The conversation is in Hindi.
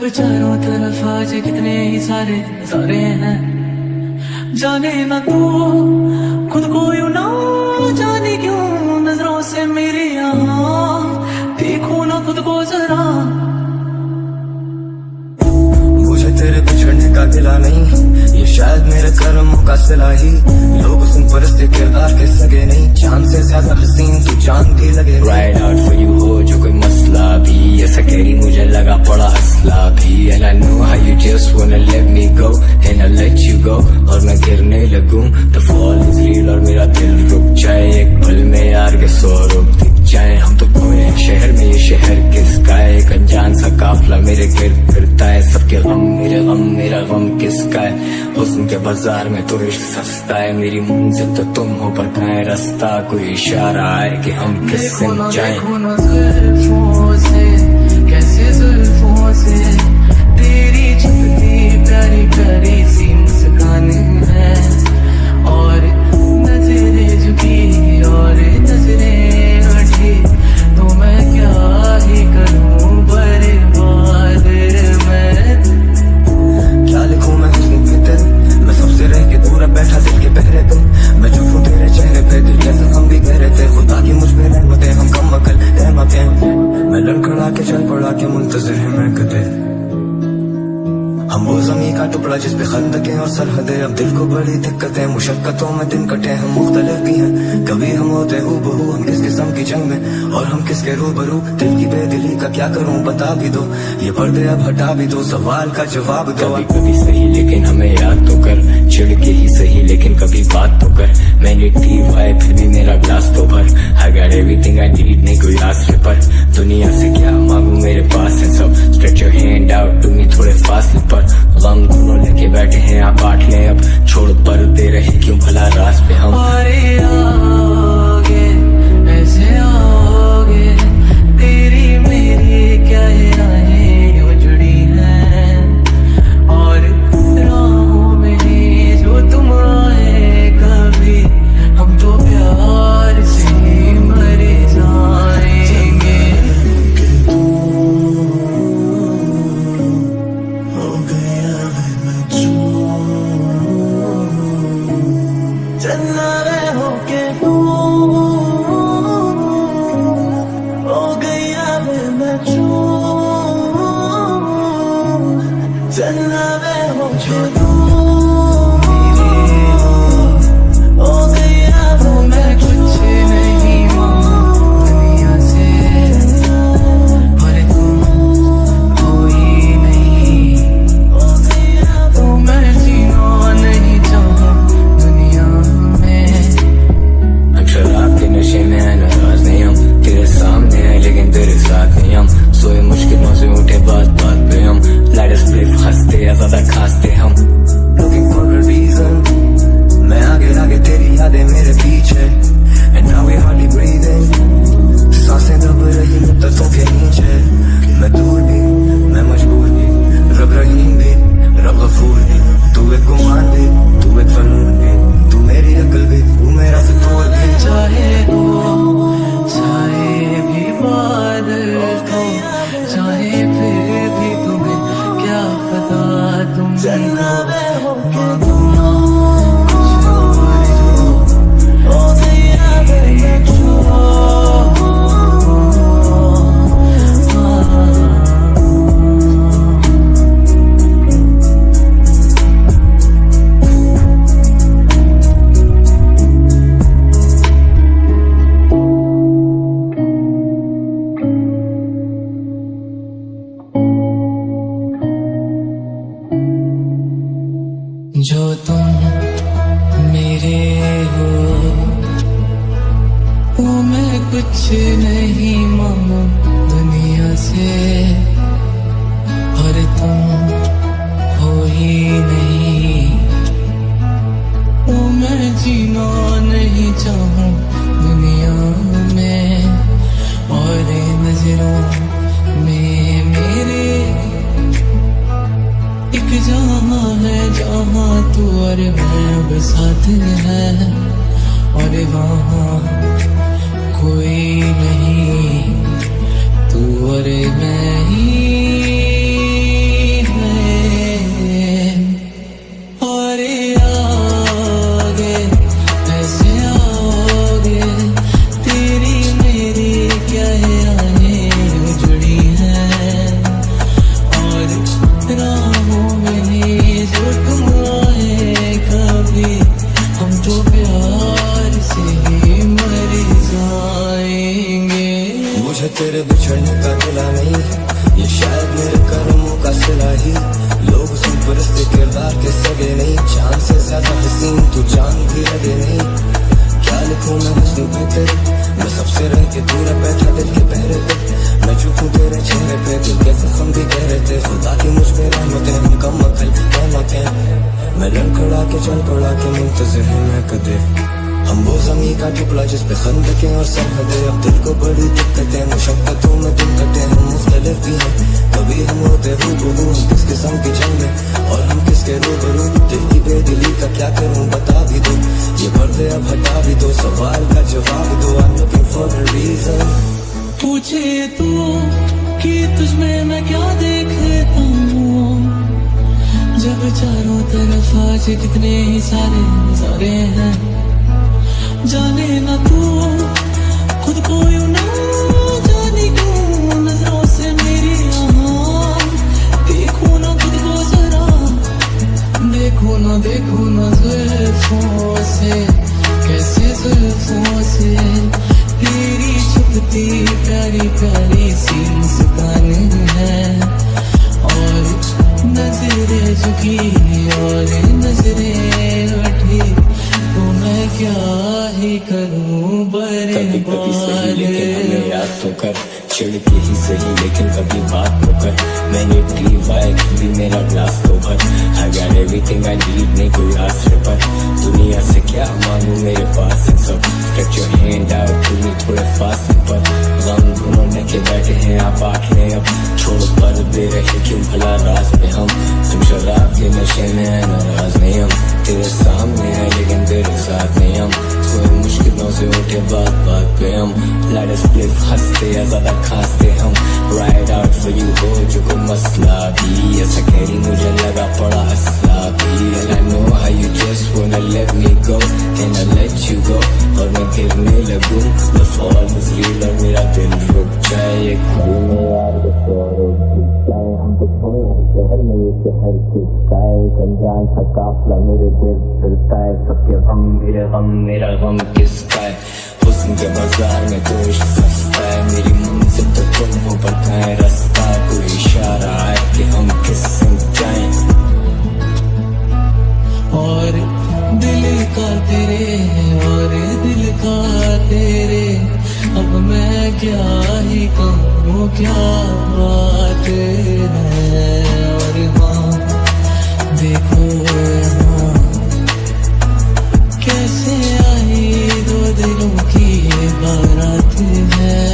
जब चारों तरफ आज कितने ही सारे नजारे हैं, जाने ना तू खुद को यूं ना जाने क्यों नजरों से मेरी यहाँ देखो ना खुद को जरा। मुझे तेरे बिछड़ने का गिला नहीं, ये शायद मेरे कर्मों का सिला ही। लोग सुन परस्ते किरदार के सगे नहीं, जान से ज्यादा हसीन तू जान भी लगे। राइड आउट फॉर यू हो जो कोई मसला भी, ऐसा कैरी मुझे लगा पड़ा हंसला भी। And I know how you just वांना let me go and I let you go, और मैं गिरने लगूं द फॉल इज रियल और मेरा दिल रुक जाए एक पल में यार के सौ रुख दिख जाए। हम तो खोए शहर में, ये शहर किसका है? एक अनजान सा काफला मेरे गिर्द फिरता है, सबके गम मेरे गम मेरा गम किसका है? हुस्न के बाजार में तो इश्क सस्ता है, मेरी मंजिल तो तुम हो पर कहाँ है रास्ता? कोई इशारा है कि हम किससे जाएं? देखो ना जुल्फों से, कैसे जुल्फों से तेरी छुपती प्यारी प्यारी सी मुस्कान है, और नजरें झुकी और नजरें उठी तो मैं क्या ही करूं बर्बाद मैं। क्या लिखूं मैं हुस्न पे तेरे, मैं सबसे रह के दूर बैठा दिल के पहरे पे। मैं चुप हूँ तेरे चेहरे पे, दिल जैसे हम भी कह रहे थे खुदा की मुझ पे रहमत है, हम कम अकल रहमत है। मैं लड़खड़ा के चल पड़ा के मुंतजिर है मैं कदे, हम वो ज़मीं का टुकड़ा जिस पे खंदकें और सरहदें। अब दिल को बड़ी दिक्कतें मुशक्कतों में दिन कटे, हम मुख्तलिफ भी हैं, कभी हम होते हूबहू। हम किस किस्म की जंग में और हम किसके रूबरू? दिल की बेदिली का क्या करूं बता भी दो, ये पर्दे अब हटा भी दो, सवाल का जवाब दो। कभी कभी सही लेकिन हमें याद तो कर, चिढ़ के ही सही लेकिन कभी बात तो कर। मैंने टीव आए फिर भी मेरा ग्लास तो भर, I got everything I need नहीं कोई आस पर। दुनिया से क्या मांगू मेरे पास है सब, stretch your hand out to me थोड़े फासले पर। गम दोनों लेके बैठे हैं आप बांट लें अब, छोड़ पर दे रहे क्यों भला रास पे हम। अरे आओगे ऐसे आओगे, तेरी मेरी क्या राहें यूं जुड़ी हैं, और राहों में ही जो तुम आए कभी हम तो प्यार से मर जाएंगे। चलना रे होके तू हो गया वे मैं चलना रे होके तू हो गया वो मैं कुछ नहीं हूँ दुनिया से, पर तुम हो ही नहीं। हो गया तो मैं जीना नहीं चाहूँ दुनिया में। हम शराब के नशे में है नाराज नहीं हम, तेरे सामने है लेकिन तेरे साथ नहीं हम। सोए मुश्किलों से उठे बात बात पे हम, लाइट स्प्लिफ हंसते या ज्यादा खांसते हम। Looking for a reason, मैं आगे आगे तेरी यादें मेरे पीछे, and now we hardly breathing, सांसें दब रही मुद्दतों के नीचे। मैं दूर भी मैं मजबूर भी, रब रहीम भी रब गफूर भी, तू एक गुमान भी तू एक फनून भी, तू मेरी अकल भी तू मेरा फितूर भी। चाहे हो चाहे भी बादल हो, चाहे फिर भी तुम्हें क्या पता तुम चलना जो तुम मेरे हो वो मैं कुछ नहीं मांगू दुनिया से, और तुम हो ही नहीं। वो मैं जीना नहीं चाहूँ दुनिया में, और नजरों में मेरे एक जहाँ है जहाँ तू और मैं अब साथ है, और वहाँ कोई नहीं तू और मैं ही। मुझे तेरे बिछड़ने का गिला नहीं, ये शायद मेरे कर्मों का सिला ही। लोग सुन परस्ते किरदार के सगे नहीं, चांद से ज्यादा हसीन तू चांद भी लगे नहीं। क्या लिखूं मैं हुस्न पे तेरे, मैं सबसे रह के दूर बैठा दिल के पहरे पे। मैं चुकूं तेरे चेहरे पे, दिल के जख्म भी गहरे थे। खुदा की मुझ पे रहमतें, हम कम अकल कहमतें। मैं लड़खड़ा के चल पड़ा के मुंतज़िर है मैं कदे। हम वो ज़मीं का टुकड़ा जिस पे खंदकें और सरहदें। अब दिल को बड़ी दिक्कतें, मुशक्क़तों में दिल कटे। हम मुख्तलिफ भी हैं, कभी हम होते रूबरू। हम किस किस्म की जंग में और हम किसके रूबरू। दिल की बेदिली का क्या करूं बता भी दो, ये पर्दे अब हटा भी दो। सवाल का जवाब दो, I'm looking for a reason। पूछे तू कि तुझमें मैं क्या देखता हूँ, जब चारों तरफ आज कितने ही सारे नजारे हैं। जाने ना तू खुद को यूं ना जाने क्यों, नजरों से मेरी यहाँ देखो ना खुद को जरा। देखो ना जुल्फों से, कैसे जुल्फों से तेरी छुपती प्यारी प्यारी सी मुस्कान है। और नजरें झुकी और नजरें उठी, तो मैं क्या ही करूं कभी कभी सही लेकिन हमें बर्बाद। याद तो कर, छिड़ के ही सही लेकिन कभी बात तो कर। मैंने DY भी मेरा ग्लास तो भर। I got everything I need, नहीं कोई आश्रय पर। दुनिया से क्या मांगू, मेरे पास है सब। Stretch your hand out to me थोड़े फास्ट पर। गम ढूंढने के बैठे हैं आप बांट ले अब। छोड़ पर दे रहे क्यों भला राज पे हम। तुम शराब के नशे में है नाराज नहीं हम। तेरे सामने है लेकिन तेरे साथ नहीं हम। सोए मुश्किलों से उठे बात बात पे हम। Let us live, हंसते या ज्यादा खांसते हम। Ride out for you हो जो कोई मसला भी, ऐसा कहरी मुझे लगा पड़ा असला भी। And I know how you just wanna let me go, can I let you go? और मैं गिरने लगूं, the fall is real और मेरा दिल रुक जाए। ये खुद में यार चाहे हम तो खोए शहर में, ये शहर किसका है? एक अनजान सा काफला मेरे गिर्द फिरता है। सबके गम मेरे गम, मेरा गम किसका है? हुस्न के बाजार में तो इश्क सस्ता है। मेरी मंजिल तो तुम हो पर कहीं रास्ता, कोई इशारा है कि हम किस संग जाएं। और दिल का तेरे और दिल का तेरे, अब मैं क्या ही कहूँ क्या बात है। और हाँ देखो यहाँ कैसे आई दो दिलों की ये बारात है।